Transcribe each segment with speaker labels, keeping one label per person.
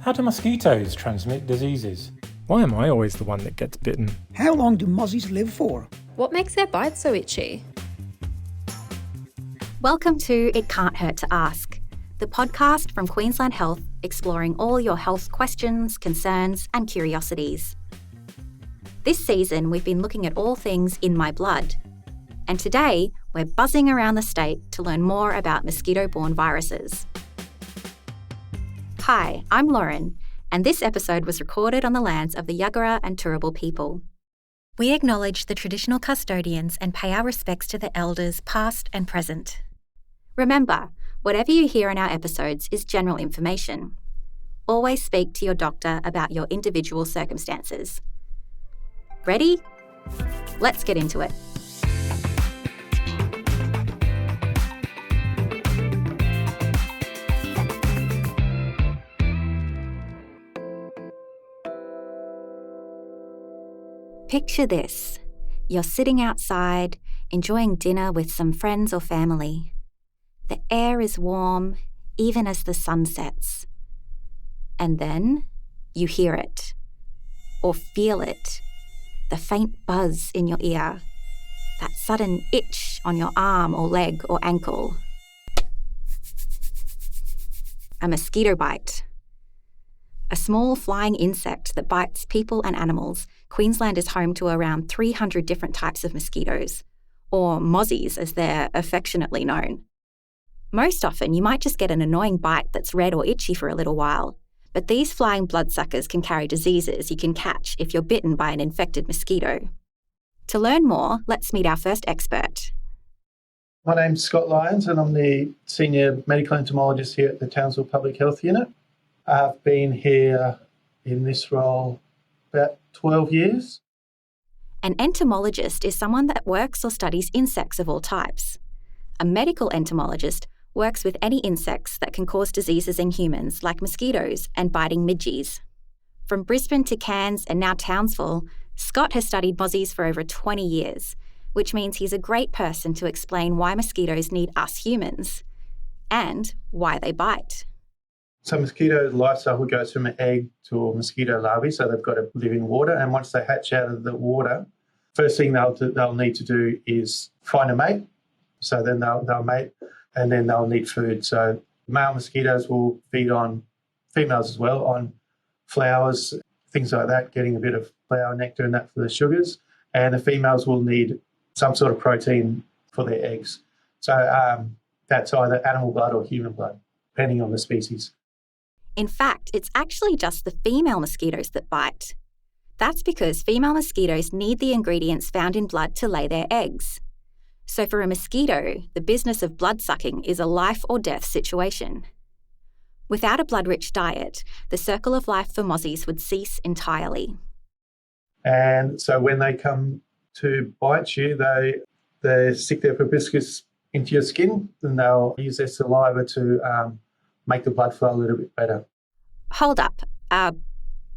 Speaker 1: How do mosquitoes transmit diseases? Why am I always the one that gets bitten?
Speaker 2: How long do mozzies live for?
Speaker 3: What makes their bites so itchy?
Speaker 4: Welcome to It Can't Hurt to Ask, the podcast from Queensland Health exploring all your health questions, concerns and curiosities. This season we've been looking at all things in my blood. And today we're buzzing around the state to learn more about mosquito-borne viruses. Hi, I'm Lauren, and this episode was recorded on the lands of the Yagara and Turrbal people. We acknowledge the traditional custodians and pay our respects to the elders past and present. Remember, whatever you hear in our episodes is general information. Always speak to your doctor about your individual circumstances. Ready? Let's get into it. Picture this. You're sitting outside, enjoying dinner with some friends or family. The air is warm, even as the sun sets. And then you hear it, or feel it, the faint buzz in your ear, that sudden itch on your arm or leg or ankle. A mosquito bite. A small flying insect that bites people and animals. Queensland is home to around 300 different types of mosquitoes, or mozzies as they're affectionately known. Most often you might just get an annoying bite that's red or itchy for a little while, but these flying bloodsuckers can carry diseases you can catch if you're bitten by an infected mosquito. To learn more, let's meet our first expert.
Speaker 5: My name's Scott Lyons and I'm the Senior Medical Entomologist here at the Townsville Public Health Unit. I've been here in this role about 12 years.
Speaker 4: An entomologist is someone that works or studies insects of all types. A medical entomologist works with any insects that can cause diseases in humans, like mosquitoes and biting midges. From Brisbane to Cairns and now Townsville, Scott has studied mozzies for over 20 years, which means he's a great person to explain why mosquitoes need us humans and why they bite.
Speaker 5: So mosquitoes' life cycle goes from an egg to a mosquito larvae, so they've got to live in water. And once they hatch out of the water, first thing they'll need to do is find a mate. So then they'll mate, and then they'll need food. So male mosquitoes will feed on females as well, on flowers, things like that, getting a bit of flower nectar and that for the sugars. And the females will need some sort of protein for their eggs. So that's either animal blood or human blood, depending on the species.
Speaker 4: In fact, it's actually just the female mosquitoes that bite. That's because female mosquitoes need the ingredients found in blood to lay their eggs. So for a mosquito, the business of blood sucking is a life or death situation. Without a blood-rich diet, the circle of life for mozzies would cease entirely.
Speaker 5: And so when they come to bite you, they stick their proboscis into your skin and they'll use their saliva to make the blood flow a little bit better.
Speaker 4: Hold up.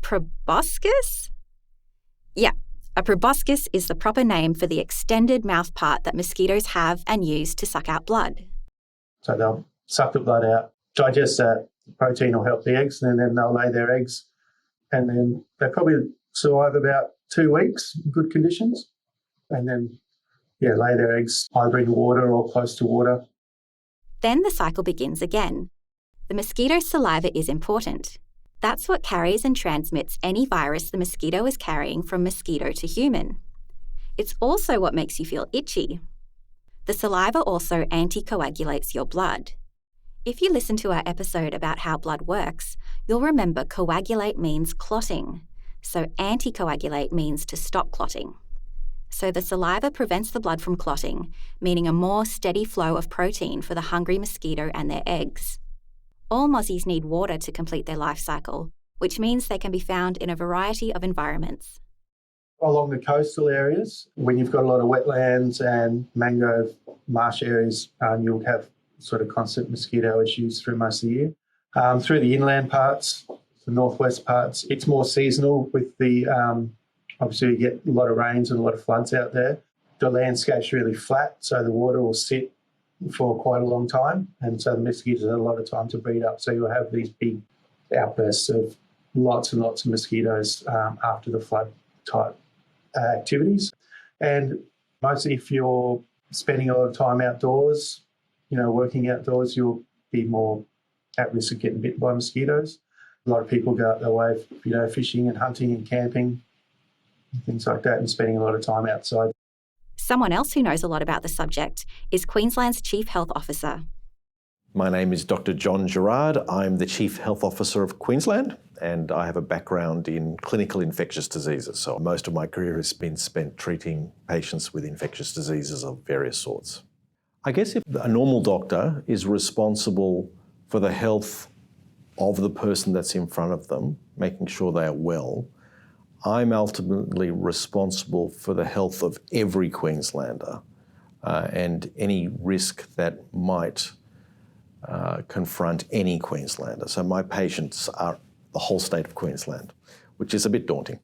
Speaker 4: Proboscis? Yeah, a proboscis is the proper name for the extended mouth part that mosquitoes have and use to suck out blood.
Speaker 5: So they'll suck the blood out, digest that protein will help the eggs, and then they'll lay their eggs. And then they probably survive about 2 weeks in good conditions. And then, lay their eggs either in water or close to water.
Speaker 4: Then the cycle begins again. The mosquito's saliva is important. That's what carries and transmits any virus the mosquito is carrying from mosquito to human. It's also what makes you feel itchy. The saliva also anticoagulates your blood. If you listen to our episode about how blood works, you'll remember coagulate means clotting, so anticoagulate means to stop clotting. So the saliva prevents the blood from clotting, meaning a more steady flow of protein for the hungry mosquito and their eggs. All mozzies need water to complete their life cycle, which means they can be found in a variety of environments.
Speaker 5: Along the coastal areas, when you've got a lot of wetlands and mangrove marsh areas, you'll have sort of constant mosquito issues through most of the year. Through the inland parts, the northwest parts, it's more seasonal with the, obviously you get a lot of rains and a lot of floods out there. The landscape's really flat, so the water will sit for quite a long time, and so the mosquitoes have a lot of time to breed up. So you'll have these big outbursts of lots and lots of mosquitoes after the flood type activities. And mostly if you're spending a lot of time outdoors, working outdoors, you'll be more at risk of getting bitten by mosquitoes. A lot of people go out their way, fishing and hunting and camping, and things like that, and spending a lot of time outside.
Speaker 4: Someone else who knows a lot about the subject is Queensland's Chief Health Officer.
Speaker 6: My name is Dr. John Gerrard. I'm the Chief Health Officer of Queensland, and I have a background in clinical infectious diseases. So most of my career has been spent treating patients with infectious diseases of various sorts. I guess if a normal doctor is responsible for the health of the person that's in front of them, making sure they are well, I'm ultimately responsible for the health of every Queenslander and any risk that might confront any Queenslander. So my patients are the whole state of Queensland, which is a bit daunting.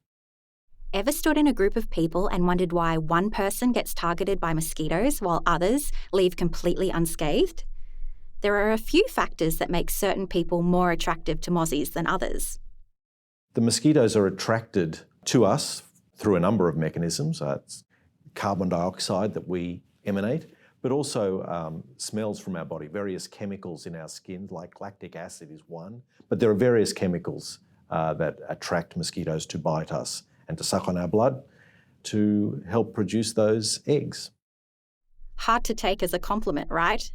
Speaker 4: Ever stood in a group of people and wondered why one person gets targeted by mosquitoes while others leave completely unscathed? There are a few factors that make certain people more attractive to mozzies than others.
Speaker 6: The mosquitoes are attracted to us through a number of mechanisms. It's carbon dioxide that we emanate, but also smells from our body, various chemicals in our skin, like lactic acid is one. But there are various chemicals that attract mosquitoes to bite us and to suck on our blood to help produce those eggs.
Speaker 4: Hard to take as a compliment, right?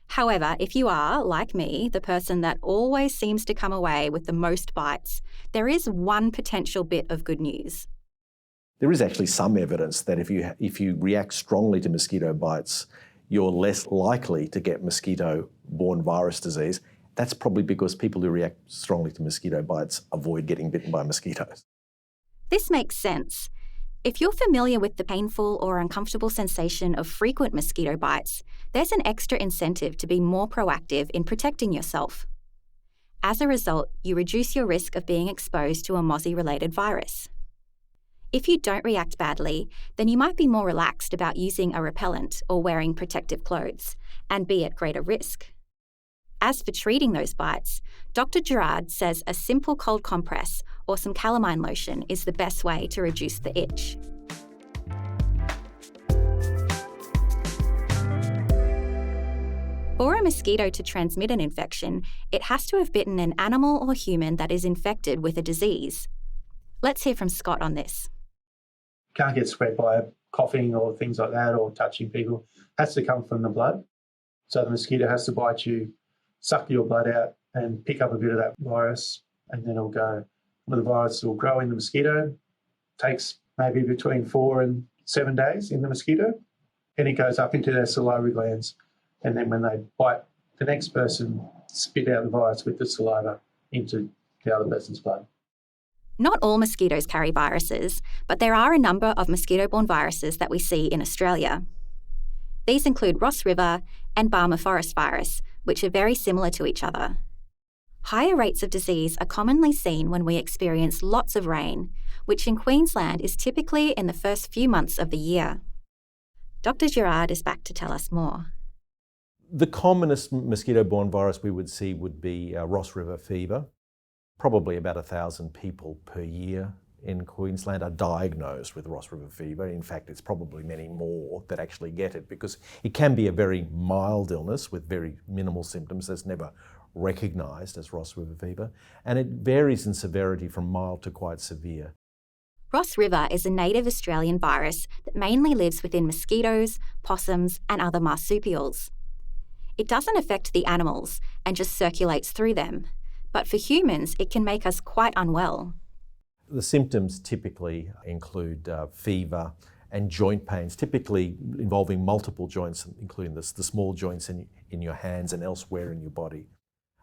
Speaker 4: However, if you are, like me, the person that always seems to come away with the most bites, there is one potential bit of good news.
Speaker 6: There is actually some evidence that if you react strongly to mosquito bites, you're less likely to get mosquito borne virus disease. That's probably because people who react strongly to mosquito bites avoid getting bitten by mosquitoes.
Speaker 4: This makes sense. If you're familiar with the painful or uncomfortable sensation of frequent mosquito bites, there's an extra incentive to be more proactive in protecting yourself. As a result, you reduce your risk of being exposed to a mozzie-related virus. If you don't react badly, then you might be more relaxed about using a repellent or wearing protective clothes and be at greater risk. As for treating those bites, Dr. Gerrard says a simple cold compress or some calamine lotion is the best way to reduce the itch. For a mosquito to transmit an infection, it has to have bitten an animal or human that is infected with a disease. Let's hear from Scott on this.
Speaker 5: Can't get spread by coughing or things like that or touching people. It has to come from the blood. So the mosquito has to bite you, suck your blood out and pick up a bit of that virus, and then it'll go. The virus will grow in the mosquito. Takes maybe between 4 and 7 days in the mosquito, and it goes up into their salivary glands. And then when they bite the next person, spit out the virus with the saliva into the other person's blood.
Speaker 4: Not all mosquitoes carry viruses, but there are a number of mosquito-borne viruses that we see in Australia. These include Ross River and Barmah forest virus, which are very similar to each other. Higher rates of disease are commonly seen when we experience lots of rain, which in Queensland is typically in the first few months of the year. Dr. Gerrard is back to tell us more.
Speaker 6: The commonest mosquito-borne virus we would see would be Ross River fever. Probably about 1,000 people per year in Queensland are diagnosed with Ross River fever. In fact, it's probably many more that actually get it because it can be a very mild illness with very minimal symptoms that's never recognised as Ross River fever, and it varies in severity from mild to quite severe.
Speaker 4: Ross River is a native Australian virus that mainly lives within mosquitoes, possums, and other marsupials. It doesn't affect the animals and just circulates through them, but for humans, it can make us quite unwell.
Speaker 6: The symptoms typically include fever and joint pains, typically involving multiple joints, including the small joints in your hands and elsewhere in your body.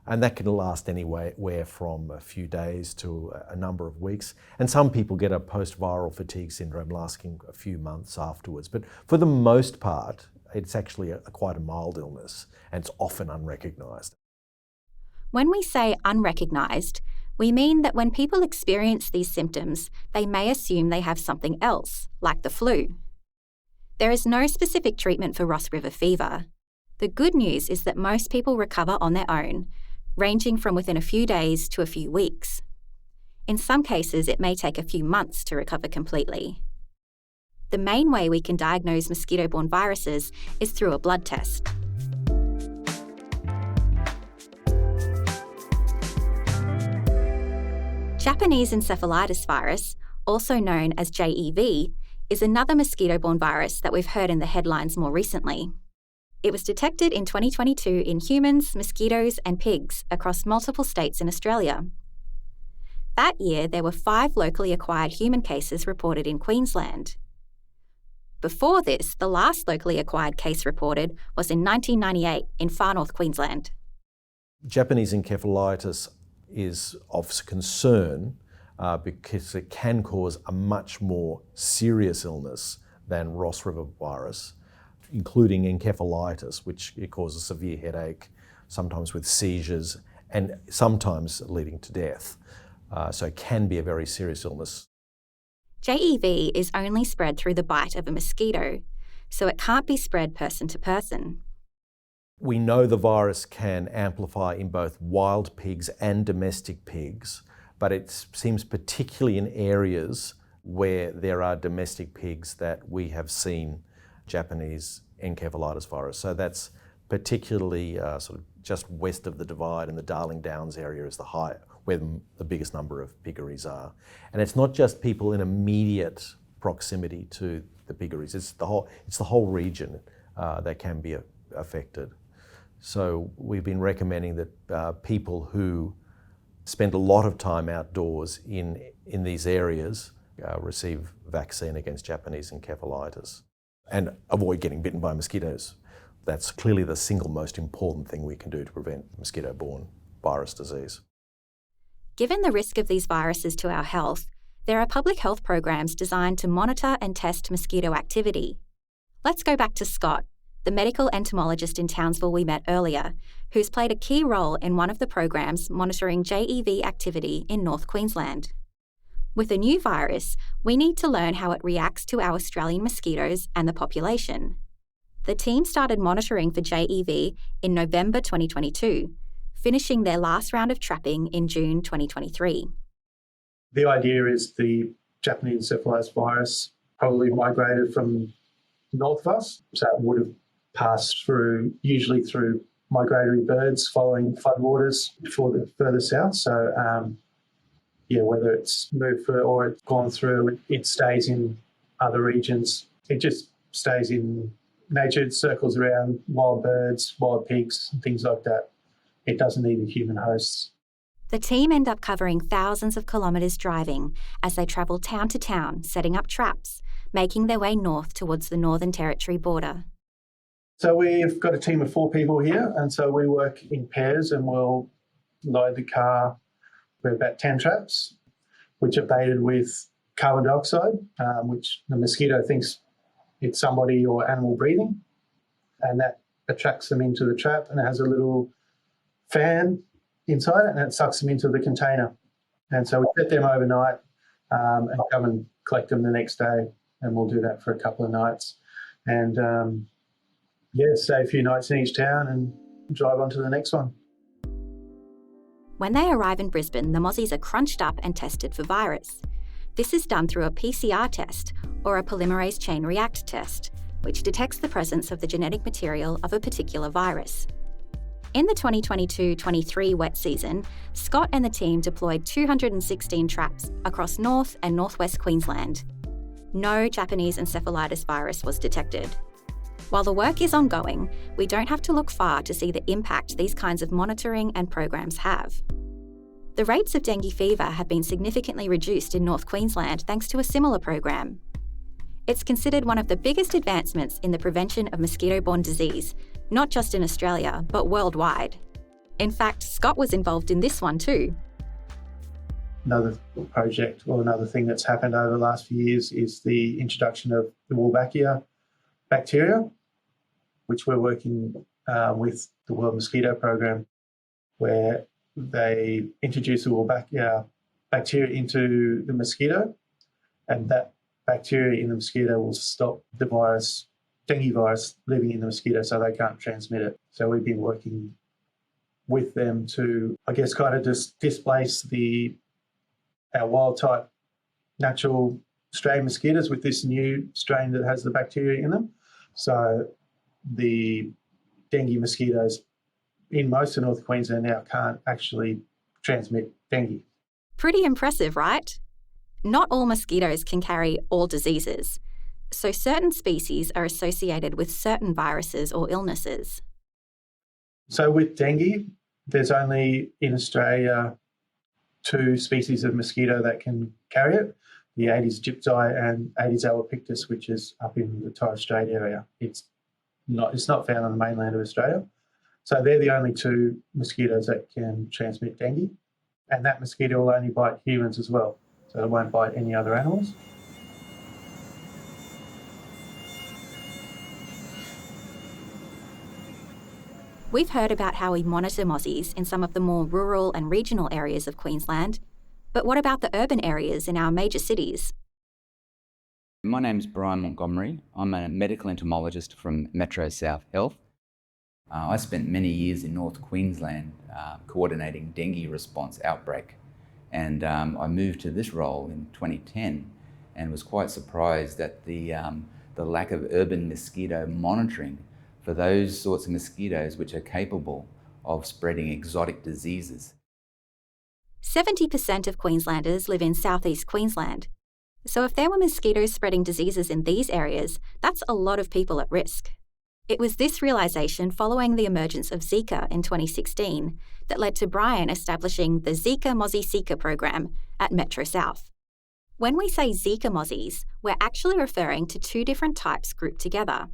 Speaker 6: And that can last anywhere from a few days to a number of weeks. And some people get a post-viral fatigue syndrome lasting a few months afterwards. But for the most part, it's actually quite a mild illness, and it's often unrecognised.
Speaker 4: When we say unrecognised, we mean that when people experience these symptoms, they may assume they have something else, like the flu. There is no specific treatment for Ross River fever. The good news is that most people recover on their own, ranging from within a few days to a few weeks. In some cases, it may take a few months to recover completely. The main way we can diagnose mosquito-borne viruses is through a blood test. Japanese encephalitis virus, also known as JEV, is another mosquito-borne virus that we've heard in the headlines more recently. It was detected in 2022 in humans, mosquitoes, and pigs across multiple states in Australia. That year, there were 5 locally acquired human cases reported in Queensland. Before this, the last locally acquired case reported was in 1998 in far north Queensland.
Speaker 6: Japanese encephalitis is of concern because it can cause a much more serious illness than Ross River virus, including encephalitis, which it causes severe headache, sometimes with seizures, and sometimes leading to death. So it can be a very serious illness.
Speaker 4: JEV is only spread through the bite of a mosquito, so it can't be spread person to person.
Speaker 6: We know the virus can amplify in both wild pigs and domestic pigs, but it seems particularly in areas where there are domestic pigs that we have seen Japanese encephalitis virus. So that's particularly sort of just west of the Divide, and the Darling Downs area is where the biggest number of piggeries are. And it's not just people in immediate proximity to the piggeries, it's the whole region that can be affected. So we've been recommending that people who spend a lot of time outdoors in these areas receive vaccine against Japanese encephalitis and avoid getting bitten by mosquitoes. That's clearly the single most important thing we can do to prevent mosquito-borne virus disease.
Speaker 4: Given the risk of these viruses to our health, there are public health programs designed to monitor and test mosquito activity. Let's go back to Scott, the medical entomologist in Townsville we met earlier, who's played a key role in one of the programs monitoring JEV activity in North Queensland. With a new virus, we need to learn how it reacts to our Australian mosquitoes and the population. The team started monitoring for JEV in November 2022, finishing their last round of trapping in June 2023.
Speaker 5: The idea is the Japanese encephalitis virus probably migrated from north of us, so it would have passed usually through migratory birds following floodwaters further south. So, whether it's moved or it's gone through, it stays in other regions. It just stays in nature. It circles around wild birds, wild pigs, and things like that. It doesn't need the human hosts.
Speaker 4: The team end up covering thousands of kilometres driving as they travel town to town, setting up traps, making their way north towards the Northern Territory border.
Speaker 5: So we've got a team of 4 people here, and so we work in pairs, and we'll load the car with about 10 traps, which are baited with carbon dioxide, which the mosquito thinks it's somebody or animal breathing, and that attracts them into the trap, and it has a little fan inside it, and it sucks them into the container. And so we set them overnight and come and collect them the next day, and we'll do that for a couple of nights. And stay a few nights in each town and drive on to the next one.
Speaker 4: When they arrive in Brisbane, the mozzies are crunched up and tested for virus. This is done through a PCR test, or a polymerase chain react test, which detects the presence of the genetic material of a particular virus. In the 2022-23 wet season, Scott and the team deployed 216 traps across North and Northwest Queensland. No Japanese encephalitis virus was detected. While the work is ongoing, we don't have to look far to see the impact these kinds of monitoring and programs have. The rates of dengue fever have been significantly reduced in North Queensland thanks to a similar program. It's considered one of the biggest advancements in the prevention of mosquito-borne disease, not just in Australia, but worldwide. In fact, Scott was involved in this one too.
Speaker 5: Another project or another thing that's happened over the last few years is the introduction of the Wolbachia bacteria, which we're working with the World Mosquito Program, where they introduce the Wolbachia bacteria into the mosquito, and that bacteria in the mosquito will stop the dengue virus living in the mosquito so they can't transmit it. So we've been working with them to, I guess, kind of just displace our wild type natural strain mosquitoes with this new strain that has the bacteria in them. So the dengue mosquitoes in most of North Queensland now can't actually transmit dengue.
Speaker 4: Pretty impressive, right? Not all mosquitoes can carry all diseases, so certain species are associated with certain viruses or illnesses.
Speaker 5: So with dengue, there's only in Australia 2 species of mosquito that can carry it, the Aedes aegypti and Aedes albopictus, which is up in the Torres Strait area. It's not found on the mainland of Australia. So they're the only 2 mosquitoes that can transmit dengue. And that mosquito will only bite humans as well. So it won't bite any other animals.
Speaker 4: We've heard about how we monitor mozzies in some of the more rural and regional areas of Queensland, but what about the urban areas in our major cities?
Speaker 7: My name's Brian Montgomery. I'm a medical entomologist from Metro South Health. I spent many years in North Queensland coordinating dengue response outbreak, and I moved to this role in 2010 and was quite surprised at the lack of urban mosquito monitoring for those sorts of mosquitoes which are capable of spreading exotic diseases.
Speaker 4: 70% of Queenslanders live in southeast Queensland. So if there were mosquitoes spreading diseases in these areas, that's a lot of people at risk. It was this realisation following the emergence of Zika in 2016 that led to Brian establishing the Zika Mozzie Seeker program at Metro South. When we say Zika mozzies, we're actually referring to 2 different types grouped together.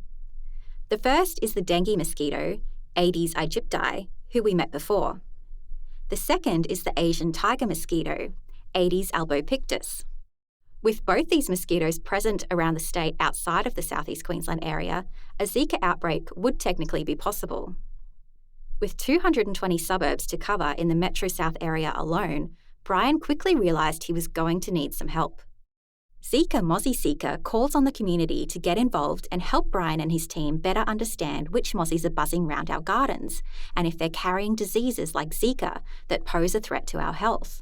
Speaker 4: The first is the dengue mosquito, Aedes aegypti, who we met before. The second is the Asian tiger mosquito, Aedes albopictus. With both these mosquitoes present around the state outside of the southeast Queensland area, a Zika outbreak would technically be possible. With 220 suburbs to cover in the Metro South area alone, Brian quickly realised he was going to need some help. Zika Mozzie Seeker calls on the community to get involved and help Brian and his team better understand which mozzies are buzzing round our gardens and if they're carrying diseases like Zika that pose a threat to our health.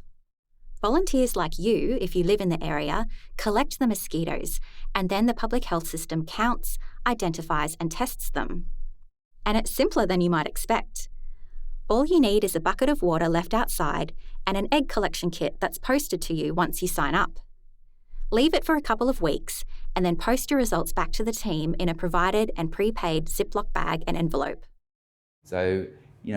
Speaker 4: Volunteers like you, if you live in the area, collect the mosquitoes, and then the public health system counts, identifies and tests them. And it's simpler than you might expect. All you need is a bucket of water left outside and an egg collection kit that's posted to you once you sign up. Leave it for a couple of weeks and then post your results back to the team in a provided and prepaid Ziploc bag and envelope.
Speaker 7: So,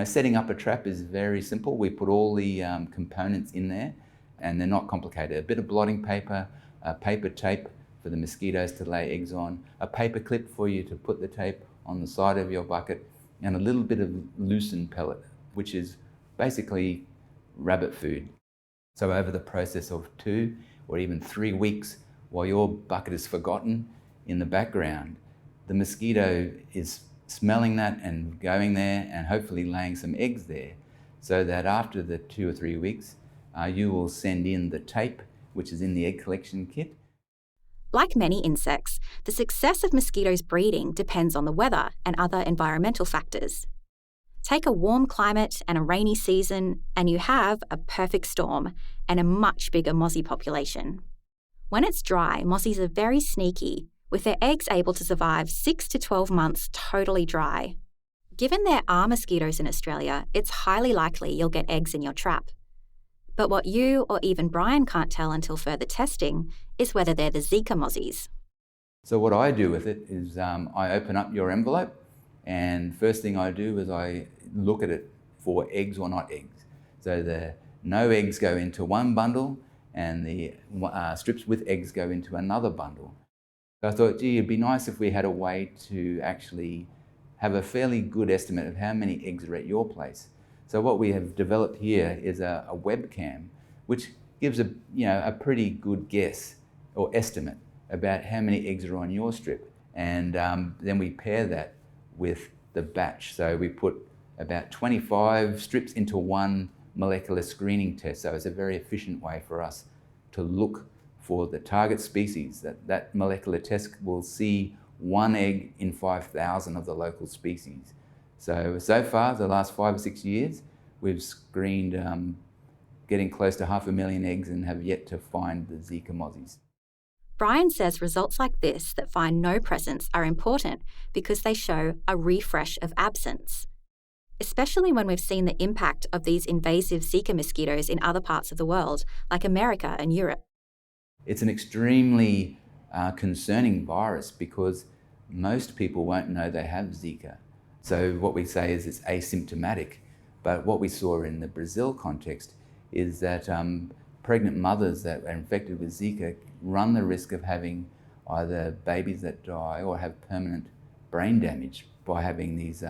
Speaker 7: setting up a trap is very simple. We put all the components in there and they're not complicated. A bit of blotting paper, paper tape for the mosquitoes to lay eggs on, a paper clip for you to put the tape on the side of your bucket, and a little bit of lucerne pellet, which is basically rabbit food. So over the process of 2 or even 3 weeks, while your bucket is forgotten in the background, the mosquito is smelling that and going there and hopefully laying some eggs there, so that after the 2 or 3 weeks, you will send in the tape, which is in the egg collection kit.
Speaker 4: Like many insects, the success of mosquitoes breeding depends on the weather and other environmental factors. Take a warm climate and a rainy season, and you have a perfect storm and a much bigger mozzie population. When it's dry, mozzies are very sneaky, with their eggs able to survive 6 to 12 months totally dry. Given there are mosquitoes in Australia, it's highly likely you'll get eggs in your trap. But what you or even Brian can't tell until further testing is whether they're the Zika mozzies.
Speaker 7: So what I do with it is I open up your envelope, and first thing I do is I look at it for eggs or not eggs. So the no eggs go into one bundle and the strips with eggs go into another bundle. So I thought, gee, it'd be nice if we had a way to actually have a fairly good estimate of how many eggs are at your place. So what we have developed here is a webcam, which gives a pretty good guess or estimate about how many eggs are on your strip. And then we pair that with the batch. So we put about 25 strips into one molecular screening test. So it's a very efficient way for us to look for the target species. That molecular test will see 1 egg in 5,000 of the local species. So far, the last 5 or 6 years, we've screened getting close to 500,000 eggs and have yet to find the Zika mozzies.
Speaker 4: Brian says results like this that find no presence are important because they show a refresh of absence, especially when we've seen the impact of these invasive Zika mosquitoes in other parts of the world, like America and Europe.
Speaker 7: It's an extremely concerning virus because most people won't know they have Zika. So what we say is it's asymptomatic. But what we saw in the Brazil context is that pregnant mothers that are infected with Zika run the risk of having either babies that die or have permanent brain damage by having these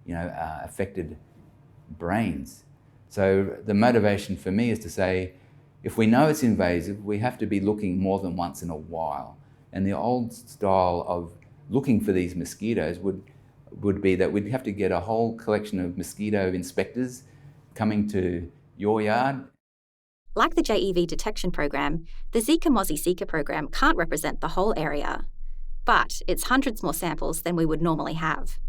Speaker 7: affected brains. So the motivation for me is to say, if we know it's invasive, we have to be looking more than once in a while. And the old style of looking for these mosquitoes would be that we'd have to get a whole collection of mosquito inspectors coming to your yard.
Speaker 4: Like the JEV detection program, the Zika Mozzie Seeker program can't represent the whole area, but it's hundreds more samples than we would normally have.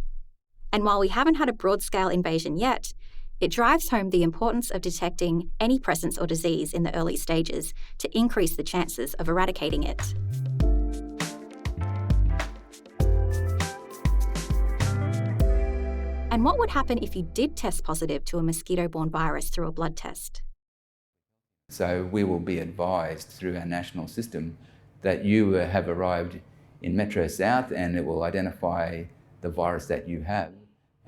Speaker 4: And while we haven't had a broad-scale invasion yet, it drives home the importance of detecting any presence or disease in the early stages to increase the chances of eradicating it. And what would happen if you did test positive to a mosquito-borne virus through a blood test?
Speaker 7: So we will be advised through our national system that you have arrived in Metro South and it will identify the virus that you have.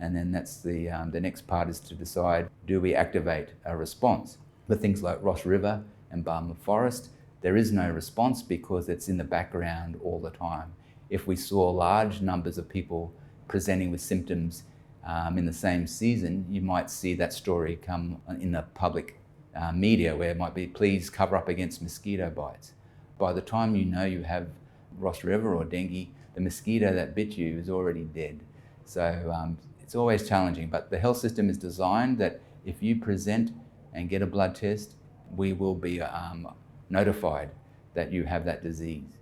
Speaker 7: And then that's the next part is to decide, do we activate a response? For things like Ross River and Barmah Forest, there is no response because it's in the background all the time. If we saw large numbers of people presenting with symptoms in the same season, you might see that story come in the public media where it might be, please cover up against mosquito bites. By the time you know you have Ross River or dengue, the mosquito that bit you is already dead. So it's always challenging, but the health system is designed that if you present and get a blood test, we will be notified that you have that disease.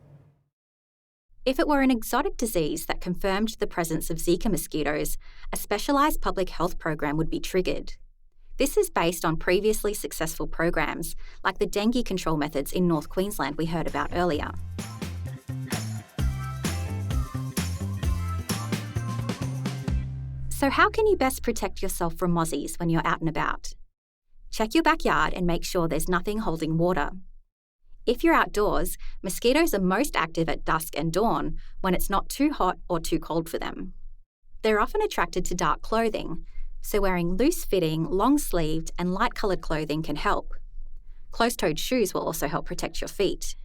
Speaker 4: If it were an exotic disease that confirmed the presence of Zika mosquitoes, a specialised public health program would be triggered. This is based on previously successful programs, like the dengue control methods in North Queensland we heard about earlier. So how can you best protect yourself from mozzies when you're out and about? Check your backyard and make sure there's nothing holding water. If you're outdoors, mosquitoes are most active at dusk and dawn when it's not too hot or too cold for them. They're often attracted to dark clothing, so wearing loose-fitting, long-sleeved and light-coloured clothing can help. Closed-toed shoes will also help protect your feet.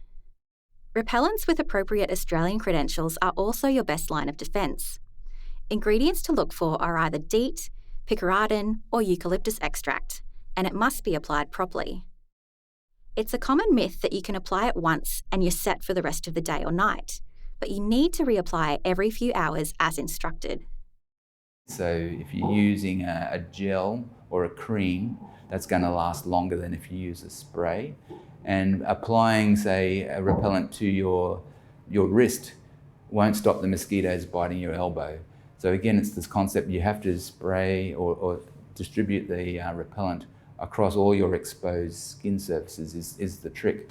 Speaker 4: Repellents with appropriate Australian credentials are also your best line of defence. Ingredients to look for are either DEET, picaridin or eucalyptus extract, and it must be applied properly. It's a common myth that you can apply it once and you're set for the rest of the day or night, but you need to reapply every few hours as instructed.
Speaker 7: So if you're using a gel or a cream, that's going to last longer than if you use a spray. And applying, say, a repellent to your wrist won't stop the mosquitoes biting your elbow. So again, it's this concept you have to spray or distribute the repellent across all your exposed skin surfaces is the trick.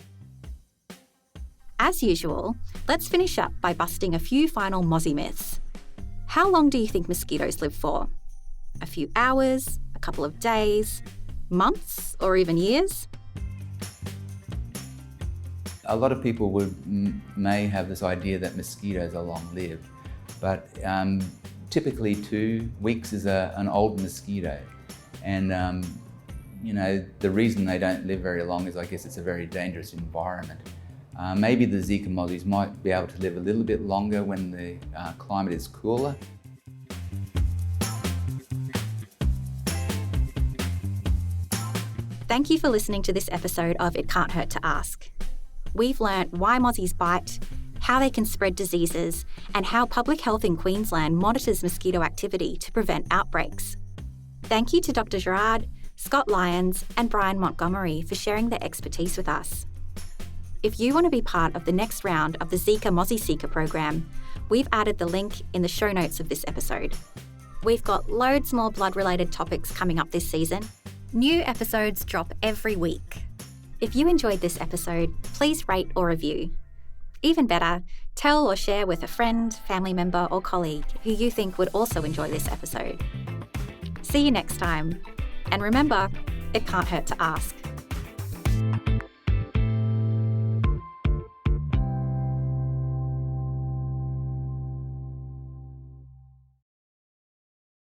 Speaker 4: As usual, let's finish up by busting a few final mozzie myths. How long do you think mosquitoes live for? A few hours, a couple of days, months, or even years?
Speaker 7: A lot of people may have this idea that mosquitoes are long-lived, but typically 2 weeks is an old mosquito. And the reason they don't live very long is I guess it's a very dangerous environment. Maybe the Zika mozzies might be able to live a little bit longer when the climate is cooler.
Speaker 4: Thank you for listening to this episode of It Can't Hurt to Ask. We've learnt why mozzies bite, how they can spread diseases, and how public health in Queensland monitors mosquito activity to prevent outbreaks. Thank you to Dr. Gerrard, Scott Lyons, and Brian Montgomery for sharing their expertise with us. If you want to be part of the next round of the Zika Mozzie Seeker program, we've added the link in the show notes of this episode. We've got loads more blood-related topics coming up this season. New episodes drop every week. If you enjoyed this episode, please rate or review. Even better, tell or share with a friend, family member or colleague who you think would also enjoy this episode. See you next time. And remember, it can't hurt to ask.